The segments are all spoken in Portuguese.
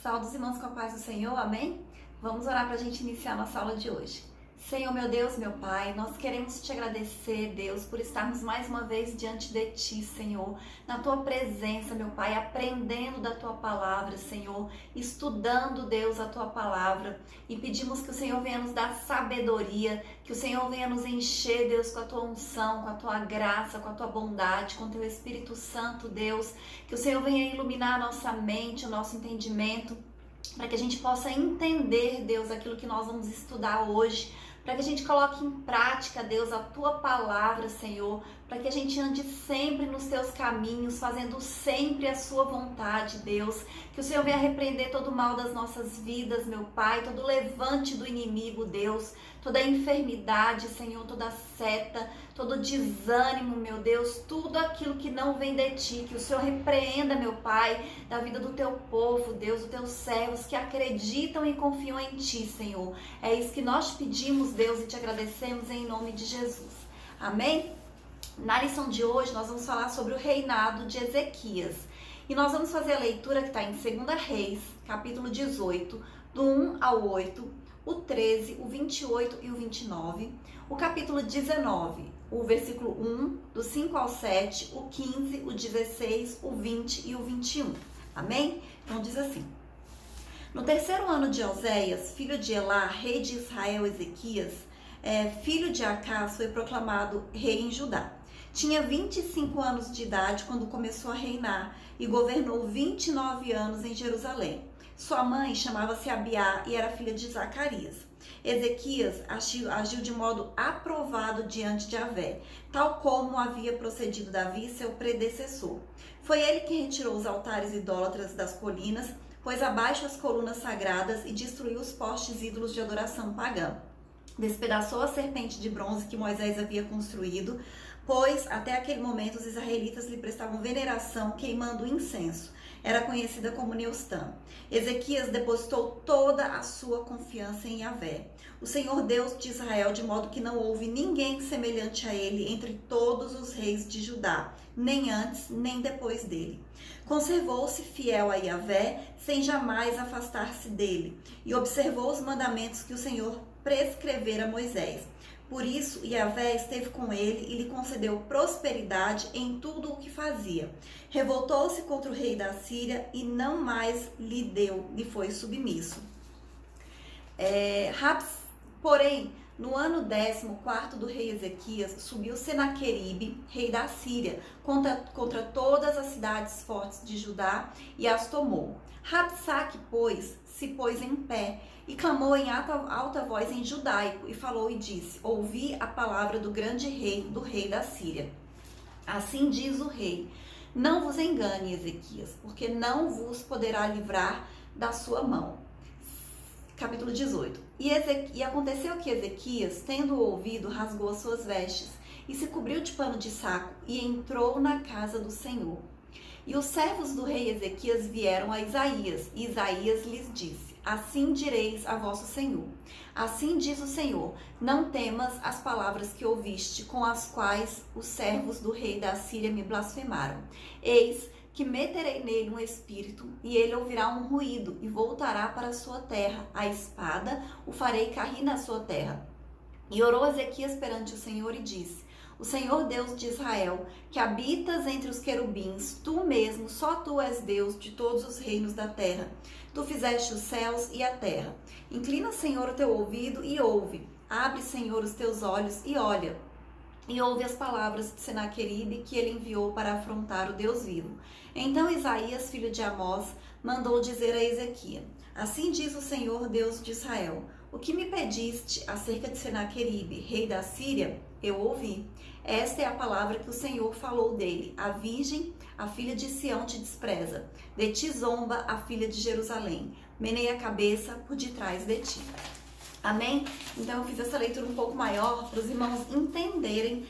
Saúde os irmãos com a paz do Senhor, amém? Vamos orar para a gente iniciar a nossa aula de hoje. Senhor, meu Deus, meu Pai, nós queremos te agradecer, Deus, por estarmos mais uma vez diante de Ti, Senhor, na Tua presença, meu Pai, aprendendo da Tua palavra, Senhor, estudando, Deus, a Tua palavra, e pedimos que o Senhor venha nos dar sabedoria, que o Senhor venha nos encher, Deus, com a Tua unção, com a Tua graça, com a Tua bondade, com o Teu Espírito Santo, Deus, que o Senhor venha iluminar a nossa mente, o nosso entendimento, para que a gente possa entender, Deus, aquilo que nós vamos estudar hoje, para que a gente coloque em prática, Deus, a Tua palavra, Senhor, para que a gente ande sempre nos Teus caminhos, fazendo sempre a Sua vontade, Deus, que o Senhor venha repreender todo o mal das nossas vidas, meu Pai, todo o levante do inimigo, Deus, toda a enfermidade, Senhor, toda a seta, todo o desânimo, meu Deus, tudo aquilo que não vem de Ti, que o Senhor repreenda, meu Pai, da vida do Teu povo, Deus, dos Teus servos que acreditam e confiam em Ti, Senhor. É isso que nós pedimos, Deus, e Te agradecemos em nome de Jesus. Amém? Na lição de hoje, nós vamos falar sobre o reinado de Ezequias. E nós vamos fazer a leitura que está em 2 Reis, capítulo 18, do 1 ao 8, o 13, o 28 e o 29, o capítulo 19, o versículo 1, do 5 ao 7, o 15, o 16, o 20 e o 21. Amém? Então diz assim: No terceiro ano de Oséias, filho de Elá, rei de Israel, Ezequias, filho de Acás, foi proclamado rei em Judá. Tinha 25 anos de idade quando começou a reinar e governou 29 anos em Jerusalém. Sua mãe chamava-se Abiá e era filha de Zacarias. Ezequias agiu de modo aprovado diante de Yahvé, tal como havia procedido Davi, seu predecessor. Foi ele que retirou os altares idólatras das colinas, pôs abaixo as colunas sagradas e destruiu os postes ídolos de adoração pagã. Despedaçou a serpente de bronze que Moisés havia construído, pois até aquele momento os israelitas lhe prestavam veneração queimando incenso. Era conhecida como Neustã. Ezequias depositou toda a sua confiança em Yahvé, o Senhor Deus de Israel, de modo que não houve ninguém semelhante a ele entre todos os reis de Judá, nem antes nem depois dele. Conservou-se fiel a Yahvé, sem jamais afastar-se dele, e observou os mandamentos que o Senhor prescrevera a Moisés. Por isso, Yahvé esteve com ele e lhe concedeu prosperidade em tudo o que fazia. Revoltou-se contra o rei da Síria e não mais lhe foi submisso. Porém, no ano 14º do rei Ezequias, subiu Senaqueribe, rei da Síria, contra todas as cidades fortes de Judá e as tomou. Rabsaque, pois, se pôs em pé e clamou em alta voz em judaico e falou e disse: Ouvi a palavra do grande rei, do rei da Síria. Assim diz o rei: Não vos engane, Ezequias, porque não vos poderá livrar da sua mão. Capítulo 18. E aconteceu que Ezequias, tendo ouvido, rasgou as suas vestes e se cobriu de pano de saco e entrou na casa do Senhor. E os servos do rei Ezequias vieram a Isaías, e Isaías lhes disse: Assim direis a vosso Senhor. Assim diz o Senhor: Não temas as palavras que ouviste, com as quais os servos do rei da Síria me blasfemaram. Eis que meterei nele um espírito, e ele ouvirá um ruído, e voltará para a sua terra. A espada o farei cair na sua terra. E orou Ezequias perante o Senhor e disse: O Senhor Deus de Israel, que habitas entre os querubins, tu mesmo, só tu és Deus de todos os reinos da terra. Tu fizeste os céus e a terra. Inclina, Senhor, o teu ouvido e ouve. Abre, Senhor, os teus olhos e olha. E ouve as palavras de Senaqueribe que ele enviou para afrontar o Deus vivo. Então Isaías, filho de Amós, mandou dizer a Ezequias: Assim diz o Senhor Deus de Israel: O que me pediste acerca de Senaqueribe, rei da Síria, eu ouvi. Esta é a palavra que o Senhor falou dele: A virgem, a filha de Sião, te despreza. De ti zomba a filha de Jerusalém. Meneia a cabeça por detrás de ti. Amém? Então eu fiz essa leitura um pouco maior para os irmãos entenderem,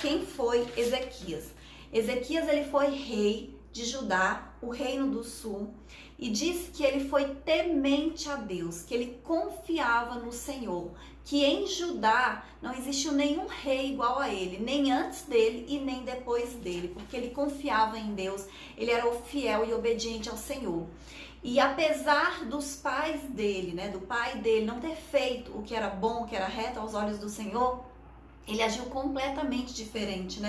quem foi Ezequias. Ezequias, ele foi rei de Judá, o reino do sul, e disse que ele foi temente a Deus, que ele confiava no Senhor, que em Judá não existiu nenhum rei igual a ele, nem antes dele e nem depois dele, porque ele confiava em Deus, ele era fiel e obediente ao Senhor. E apesar dos pais dele, do pai dele não ter feito o que era bom, o que era reto aos olhos do Senhor, ele agiu completamente diferente,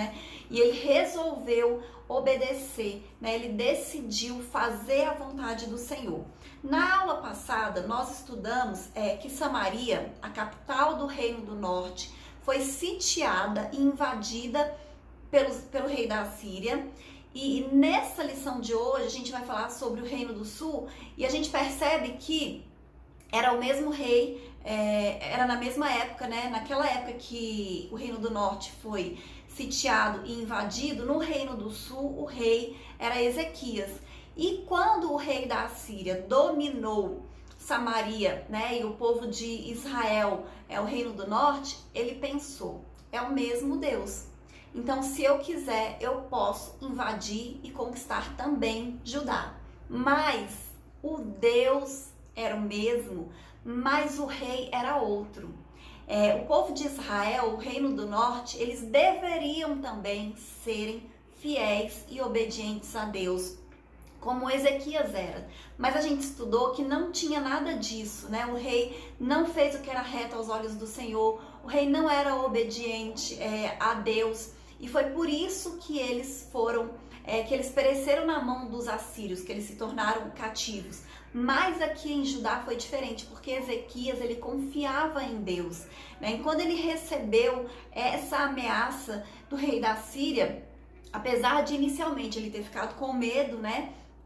E ele resolveu obedecer, Ele decidiu fazer a vontade do Senhor. Na aula passada, nós estudamos que Samaria, a capital do Reino do Norte, foi sitiada e invadida pelo rei da Assíria. E nessa lição de hoje, a gente vai falar sobre o Reino do Sul e a gente percebe que era o mesmo rei, era na mesma época, Naquela época que o Reino do Norte foi sitiado e invadido, no Reino do Sul o rei era Ezequias. E quando o rei da Assíria dominou Samaria, e o povo de Israel, o Reino do Norte, ele pensou, é o mesmo Deus. Então, se eu quiser, eu posso invadir e conquistar também Judá. Mas o Deus era o mesmo, mas o rei era outro. O povo de Israel, o Reino do Norte, eles deveriam também serem fiéis e obedientes a Deus, como Ezequias era. Mas a gente estudou que não tinha nada disso, O rei não fez o que era reto aos olhos do Senhor, o rei não era obediente a Deus. E foi por isso que eles que eles pereceram na mão dos assírios, que eles se tornaram cativos. Mas aqui em Judá foi diferente, porque Ezequias, ele confiava em Deus, E quando ele recebeu essa ameaça do rei da Síria, apesar de inicialmente ele ter ficado com medo,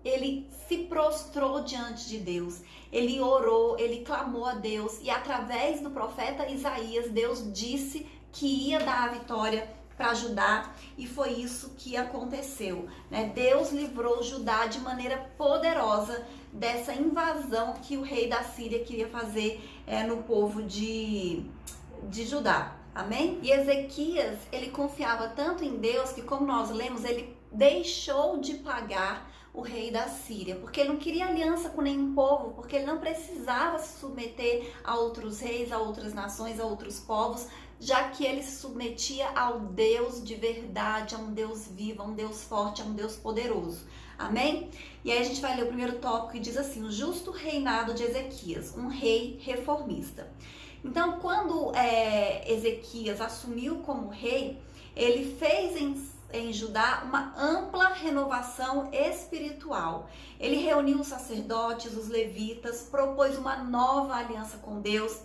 ele se prostrou diante de Deus, ele orou, ele clamou a Deus, e através do profeta Isaías, Deus disse que ia dar a vitória para Judá, e foi isso que aconteceu, Deus livrou Judá de maneira poderosa dessa invasão que o rei da Síria queria fazer no povo de Judá, amém? E Ezequias, ele confiava tanto em Deus que, como nós lemos, ele deixou de pagar o rei da Síria, porque ele não queria aliança com nenhum povo, porque ele não precisava se submeter a outros reis, a outras nações, a outros povos, já que ele se submetia ao Deus de verdade, a um Deus vivo, a um Deus forte, a um Deus poderoso. Amém? E aí a gente vai ler o primeiro tópico e diz assim: o justo reinado de Ezequias, um rei reformista. Então, quando Ezequias assumiu como rei, ele fez em Judá uma ampla renovação espiritual. Ele reuniu os sacerdotes, os levitas, propôs uma nova aliança com Deus,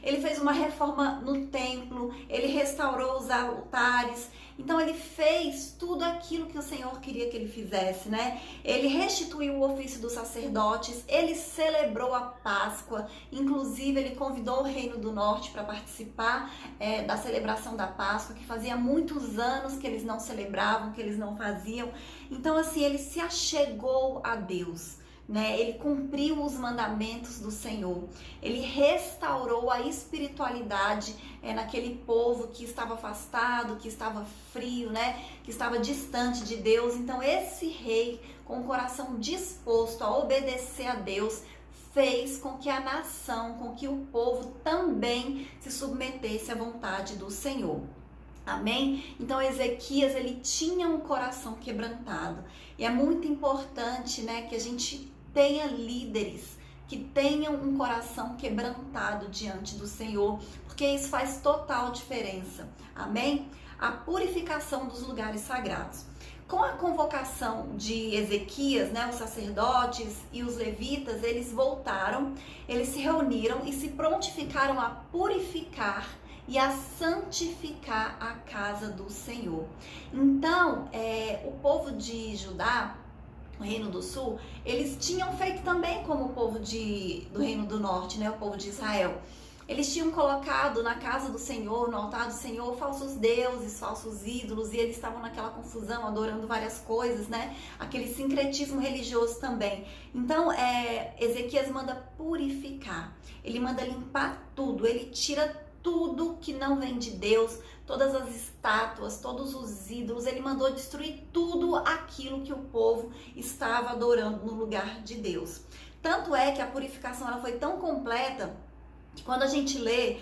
ele fez uma reforma no templo, ele restaurou os altares. Então ele fez tudo aquilo que o Senhor queria que ele fizesse, Ele restituiu o ofício dos sacerdotes, ele celebrou a Páscoa, inclusive ele convidou o Reino do Norte para participar da celebração da Páscoa, que fazia muitos anos que eles não celebravam, que eles não faziam. Então assim, ele se achegou a Deus, Ele cumpriu os mandamentos do Senhor, ele restaurou a espiritualidade naquele povo que estava afastado, que estava frio, que estava distante de Deus. Então esse rei, com o coração disposto a obedecer a Deus, fez com que a nação, com que o povo também se submetesse à vontade do Senhor. Amém? Então Ezequias, ele tinha um coração quebrantado. E é muito importante, que a gente tenha líderes que tenham um coração quebrantado diante do Senhor, porque isso faz total diferença. Amém? A purificação dos lugares sagrados. Com a convocação de Ezequias, os sacerdotes e os levitas, eles voltaram, eles se reuniram e se prontificaram a purificar e a santificar a casa do Senhor. Então, o povo de Judá, o Reino do Sul, eles tinham feito também como o povo do Reino do Norte, o povo de Israel. Eles tinham colocado na casa do Senhor, no altar do Senhor, falsos deuses, falsos ídolos, e eles estavam naquela confusão, adorando várias coisas, Aquele sincretismo religioso também. Então, Ezequias manda purificar, ele manda limpar tudo, ele tira tudo que não vem de Deus, todas as estátuas, todos os ídolos. Ele mandou destruir tudo aquilo que o povo estava adorando no lugar de Deus. Tanto é que a purificação ela foi tão completa que quando a gente lê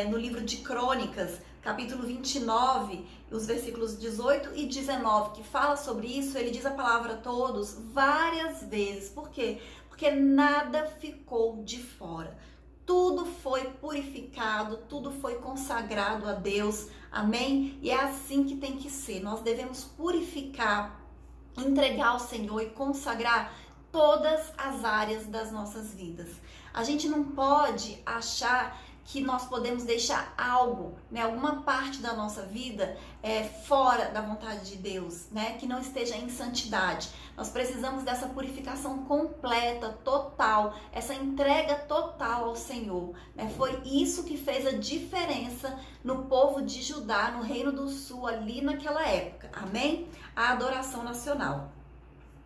no livro de Crônicas, capítulo 29, os versículos 18 e 19, que fala sobre isso, ele diz a palavra todos várias vezes. Por quê? Porque nada ficou de fora. Tudo foi purificado, tudo foi consagrado a Deus, amém? E é assim que tem que ser. Nós devemos purificar, entregar ao Senhor e consagrar todas as áreas das nossas vidas. A gente não pode achar que nós podemos deixar algo, alguma parte da nossa vida fora da vontade de Deus, que não esteja em santidade. Nós precisamos dessa purificação completa, total, essa entrega total ao Senhor. Foi isso que fez a diferença no povo de Judá, no Reino do Sul, ali naquela época, amém? A adoração nacional.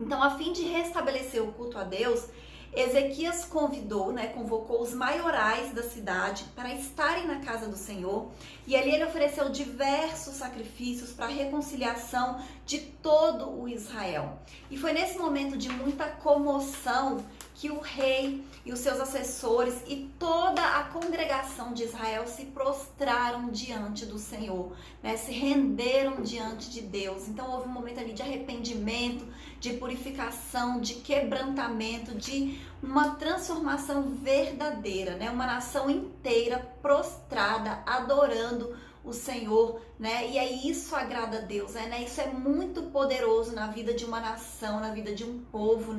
Então, a fim de restabelecer o culto a Deus, Ezequias convocou os maiorais da cidade para estarem na casa do Senhor, e ali ele ofereceu diversos sacrifícios para a reconciliação de todo o Israel. E foi nesse momento de muita comoção que o rei e os seus assessores e toda a congregação de Israel se prostraram diante do Senhor, se renderam diante de Deus. Então houve um momento ali de arrependimento, de purificação, de quebrantamento, de uma transformação verdadeira, uma nação inteira prostrada, adorando o Senhor, E aí isso agrada a Deus, Isso é muito poderoso na vida de uma nação, na vida de um povo,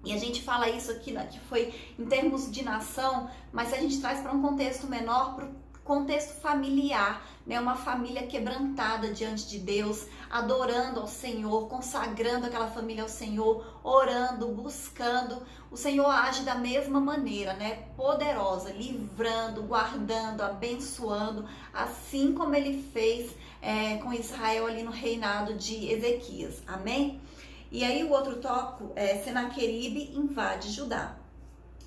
E a gente fala isso aqui, que foi em termos de nação, mas se a gente traz para um contexto menor, para o contexto familiar, uma família quebrantada diante de Deus, adorando ao Senhor, consagrando aquela família ao Senhor, orando, buscando. O Senhor age da mesma maneira, poderosa, livrando, guardando, abençoando, assim como Ele fez com Israel ali no reinado de Ezequias, amém? E aí o outro tópico é Senaqueribe invade Judá.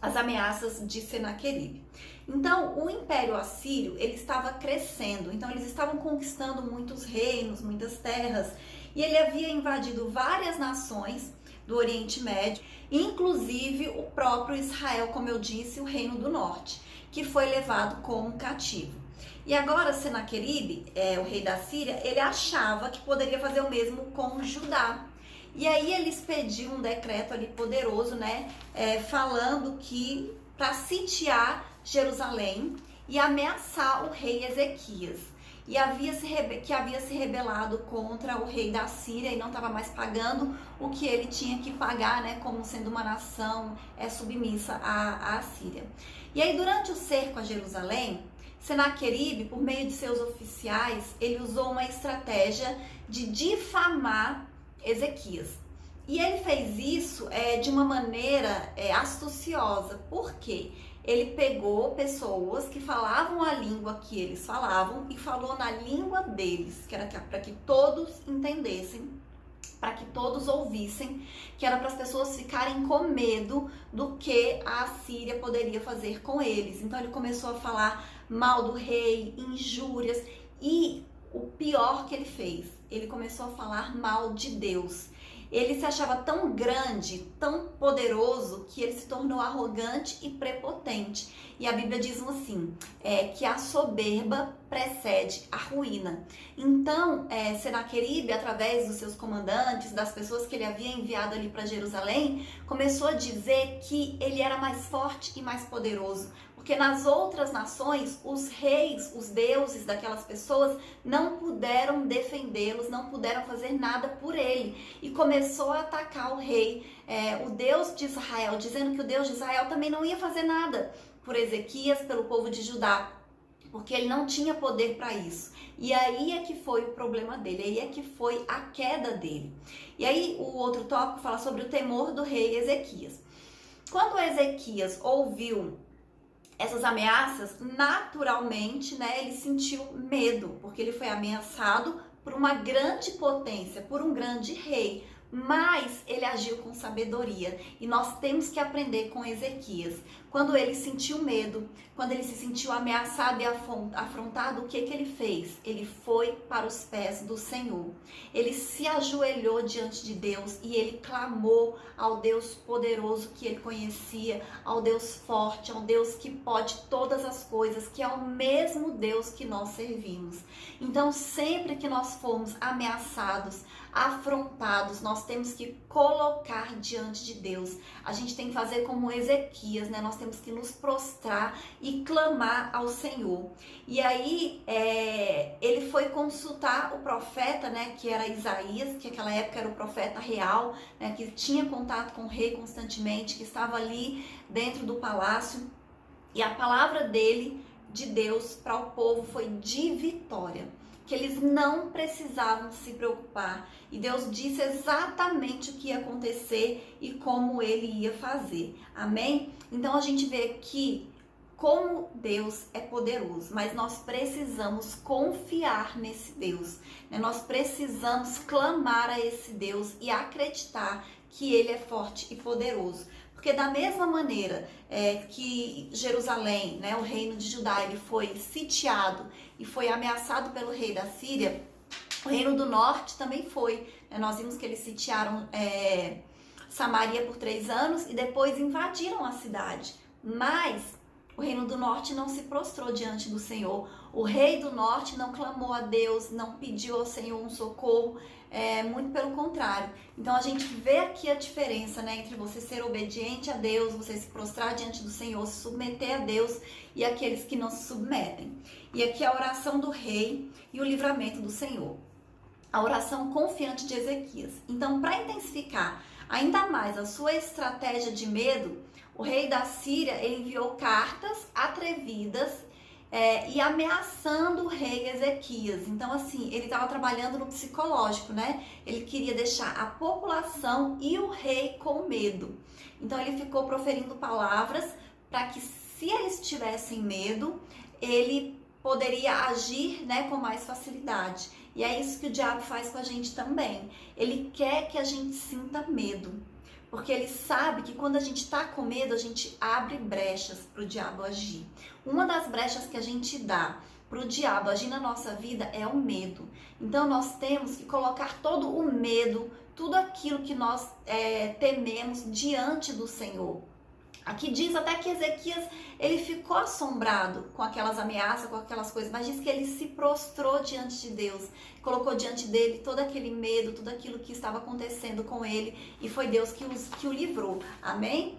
As ameaças de Senaqueribe. Então, o Império Assírio, ele estava crescendo. Então, eles estavam conquistando muitos reinos, muitas terras. E ele havia invadido várias nações do Oriente Médio, inclusive o próprio Israel, como eu disse, o Reino do Norte, que foi levado como cativo. E agora, Senaqueribe, o rei da Síria, ele achava que poderia fazer o mesmo com Judá. E aí ele expediu um decreto ali poderoso, falando que para sitiar Jerusalém e ameaçar o rei Ezequias. E que havia se rebelado contra o rei da Síria e não estava mais pagando o que ele tinha que pagar, como sendo uma nação submissa à Síria. E aí, durante o cerco a Jerusalém, Senaqueribe, por meio de seus oficiais, ele usou uma estratégia de difamar Ezequias. E ele fez isso de uma maneira astuciosa. Por quê? Ele pegou pessoas que falavam a língua que eles falavam e falou na língua deles, que era para que todos entendessem, para que todos ouvissem, que era para as pessoas ficarem com medo do que a Síria poderia fazer com eles. Então ele começou a falar mal do rei, injúrias, e o pior que ele fez, ele começou a falar mal de Deus. Ele se achava tão grande, tão poderoso, que ele se tornou arrogante e prepotente. E a Bíblia diz assim, que a soberba precede a ruína. Então, Senaqueribe, através dos seus comandantes, das pessoas que ele havia enviado ali para Jerusalém, começou a dizer que ele era mais forte e mais poderoso. Porque nas outras nações, os reis, os deuses daquelas pessoas não puderam defendê-los, não puderam fazer nada por ele. E começou a atacar o rei, o Deus de Israel, dizendo que o Deus de Israel também não ia fazer nada por Ezequias, pelo povo de Judá, porque ele não tinha poder para isso. E aí é que foi o problema dele, aí é que foi a queda dele. E aí o outro tópico fala sobre o temor do rei Ezequias. Quando Ezequias ouviu essas ameaças, naturalmente, ele sentiu medo, porque ele foi ameaçado por uma grande potência, por um grande rei. mas ele agiu com sabedoria. E nós temos que aprender com Ezequias. Quando ele sentiu medo, quando ele se sentiu ameaçado e afrontado, o que ele fez? Ele foi para os pés do Senhor. Ele se ajoelhou diante de Deus e ele clamou ao Deus poderoso que ele conhecia, ao Deus forte, ao Deus que pode todas as coisas, que é o mesmo Deus que nós servimos. Então, sempre que nós formos ameaçados, afrontados, nós temos que colocar diante de Deus. A gente tem que fazer como Ezequias, né? Nós temos que nos prostrar e clamar ao Senhor. E aí, ele foi consultar o profeta, né? Que era Isaías, que naquela época era o profeta real, né? Que tinha contato com o rei constantemente, que estava ali dentro do palácio. E a palavra dele, de Deus, para o povo foi de vitória, que eles não precisavam se preocupar. E Deus disse exatamente o que ia acontecer e como ele ia fazer. Amém? Então a gente vê aqui como Deus é poderoso, mas nós precisamos confiar nesse Deus, né? Nós precisamos clamar a esse Deus e acreditar que ele é forte e poderoso. Porque da mesma maneira que Jerusalém, né, o reino de Judá, ele foi sitiado e foi ameaçado pelo rei da Síria, o reino do norte também foi. Nós vimos que eles sitiaram Samaria por 3 anos e depois invadiram a cidade. Mas o reino do norte não se prostrou diante do Senhor. O rei do norte não clamou a Deus, não pediu ao Senhor um socorro, muito pelo contrário. Então a gente vê aqui a diferença, né, entre você ser obediente a Deus, você se prostrar diante do Senhor, se submeter a Deus, e aqueles que não se submetem. E aqui a oração do rei e o livramento do Senhor. A oração confiante de Ezequias. Então, para intensificar ainda mais a sua estratégia de medo, o rei da Síria ele enviou cartas atrevidas e ameaçando o rei Ezequias. Então, assim, ele estava trabalhando no psicológico, né? Ele queria deixar a população e o rei com medo. Então, ele ficou proferindo palavras para que, se eles tivessem medo, ele poderia agir, né, com mais facilidade. E é isso que o diabo faz com a gente também. Ele quer que a gente sinta medo. Porque ele sabe que quando a gente está com medo, a gente abre brechas para o diabo agir. Uma das brechas que a gente dá para o diabo agir na nossa vida é o medo. Então nós temos que colocar todo o medo, tudo aquilo que nós tememos diante do Senhor. Aqui diz até que Ezequias, ele ficou assombrado com aquelas ameaças, com aquelas coisas, mas diz que ele se prostrou diante de Deus, colocou diante dele todo aquele medo, tudo aquilo que estava acontecendo com ele, e foi Deus que o livrou. Amém?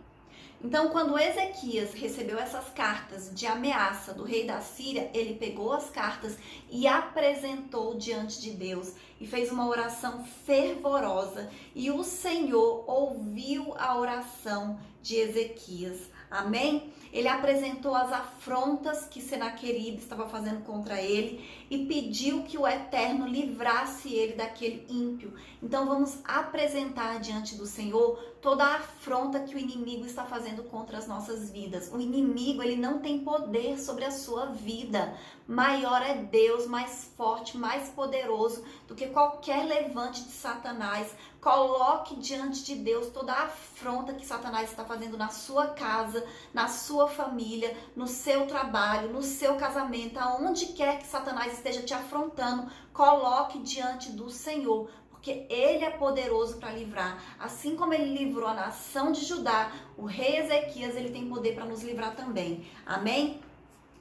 Então, quando Ezequias recebeu essas cartas de ameaça do rei da Síria, ele pegou as cartas e apresentou diante de Deus e fez uma oração fervorosa, e o Senhor ouviu a oração de Ezequias. Amém? Ele apresentou as afrontas que Senaqueribe estava fazendo contra ele e pediu que o Eterno livrasse ele daquele ímpio. Então vamos apresentar diante do Senhor toda a afronta que o inimigo está fazendo contra as nossas vidas. O inimigo, ele não tem poder sobre a sua vida. Maior é Deus, mais forte, mais poderoso do que qualquer levante de Satanás. Coloque diante de Deus toda a afronta que Satanás está fazendo na sua casa, na sua família, no seu trabalho, no seu casamento, aonde quer que Satanás esteja te afrontando, coloque diante do Senhor, porque Ele é poderoso para livrar. Assim como Ele livrou a nação de Judá, o rei Ezequias, ele tem poder para nos livrar também. Amém?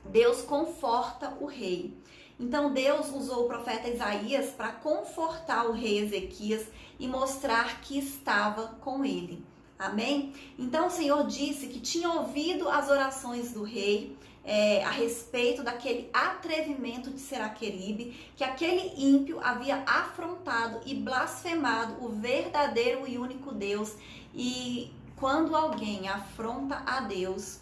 Deus conforta o rei. Então Deus usou o profeta Isaías para confortar o rei Ezequias e mostrar que estava com ele. Amém? Então o Senhor disse que tinha ouvido as orações do rei a respeito daquele atrevimento de Senaqueribe, que aquele ímpio havia afrontado e blasfemado o verdadeiro e único Deus. E quando alguém afronta a Deus,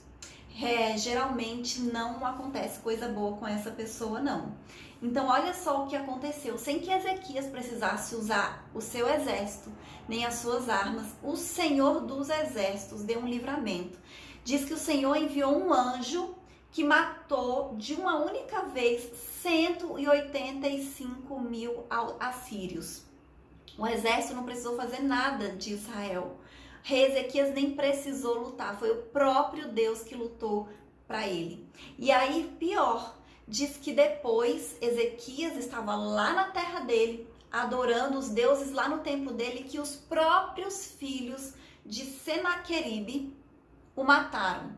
geralmente não acontece coisa boa com essa pessoa, não. Então olha só o que aconteceu. Sem que Ezequias precisasse usar o seu exército, nem as suas armas, o Senhor dos exércitos deu um livramento. Diz que o Senhor enviou um anjo que matou de uma única vez 185 mil assírios. O exército não precisou fazer nada de Israel. Rei Ezequias nem precisou lutar, foi o próprio Deus que lutou para ele. E aí, pior, diz que depois Ezequias estava lá na terra dele, adorando os deuses lá no templo dele, que os próprios filhos de Senaqueribe o mataram.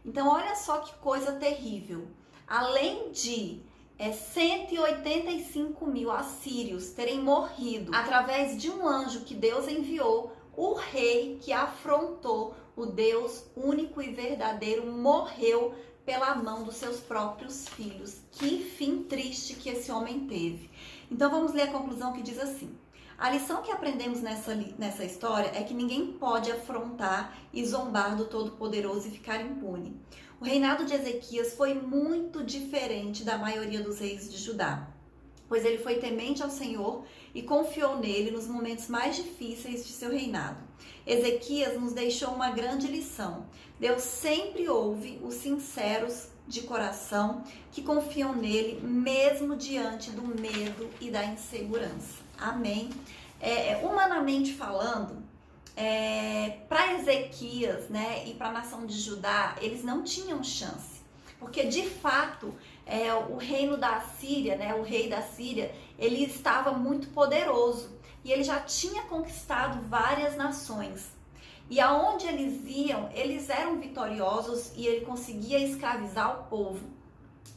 Então, olha só que coisa terrível. Além de 185 mil assírios terem morrido através de um anjo que Deus enviou, o rei que afrontou o Deus único e verdadeiro morreu pela mão dos seus próprios filhos. Que fim triste que esse homem teve. Então vamos ler a conclusão, que diz assim: a lição que aprendemos nessa história é que ninguém pode afrontar e zombar do Todo-Poderoso e ficar impune. O reinado de Ezequias foi muito diferente da maioria dos reis de Judá, pois ele foi temente ao Senhor e confiou nele nos momentos mais difíceis de seu reinado. Ezequias nos deixou uma grande lição. Deus sempre ouve os sinceros de coração que confiam nele, mesmo diante do medo e da insegurança. Amém? Humanamente falando, para Ezequias, né, e para a nação de Judá, eles não tinham chance. Porque, de fato, o reino da Assíria, né, o rei da Síria, ele estava muito poderoso. E ele já tinha conquistado várias nações. E aonde eles iam, eles eram vitoriosos e ele conseguia escravizar o povo.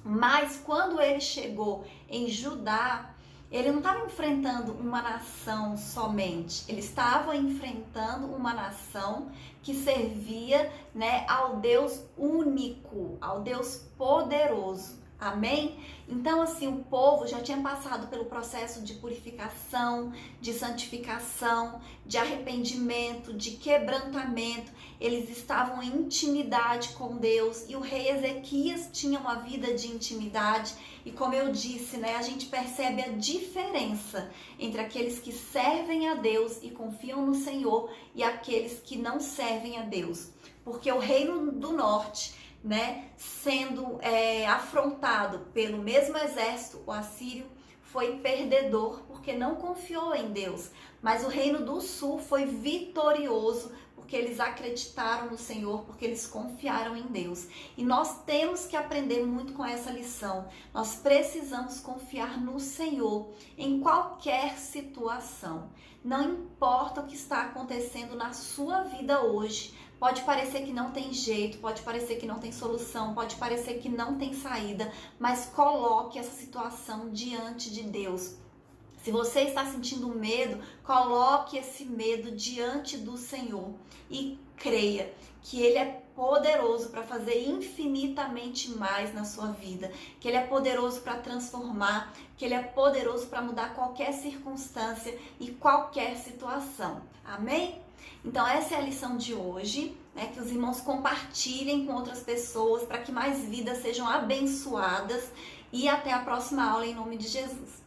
Mas quando ele chegou em Judá, ele não estava enfrentando uma nação somente, ele estava enfrentando uma nação que servia, né, ao Deus único, ao Deus poderoso. Amém? Então, assim, o povo já tinha passado pelo processo de purificação, de santificação, de arrependimento, de quebrantamento. Eles estavam em intimidade com Deus e o rei Ezequias tinha uma vida de intimidade. E como eu disse, né, a gente percebe a diferença entre aqueles que servem a Deus e confiam no Senhor e aqueles que não servem a Deus. Porque o reino do norte, né, sendo afrontado pelo mesmo exército, o assírio, foi perdedor porque não confiou em Deus. Mas o reino do sul foi vitorioso porque eles acreditaram no Senhor, porque eles confiaram em Deus. E nós temos que aprender muito com essa lição. Nós precisamos confiar no Senhor em qualquer situação. Não importa o que está acontecendo na sua vida hoje. Pode parecer que não tem jeito, pode parecer que não tem solução, pode parecer que não tem saída, mas coloque essa situação diante de Deus. Se você está sentindo medo, coloque esse medo diante do Senhor e creia que Ele é poderoso para fazer infinitamente mais na sua vida, que Ele é poderoso para transformar, que Ele é poderoso para mudar qualquer circunstância e qualquer situação. Amém? Então essa é a lição de hoje, né? Que os irmãos compartilhem com outras pessoas para que mais vidas sejam abençoadas e até a próxima aula em nome de Jesus.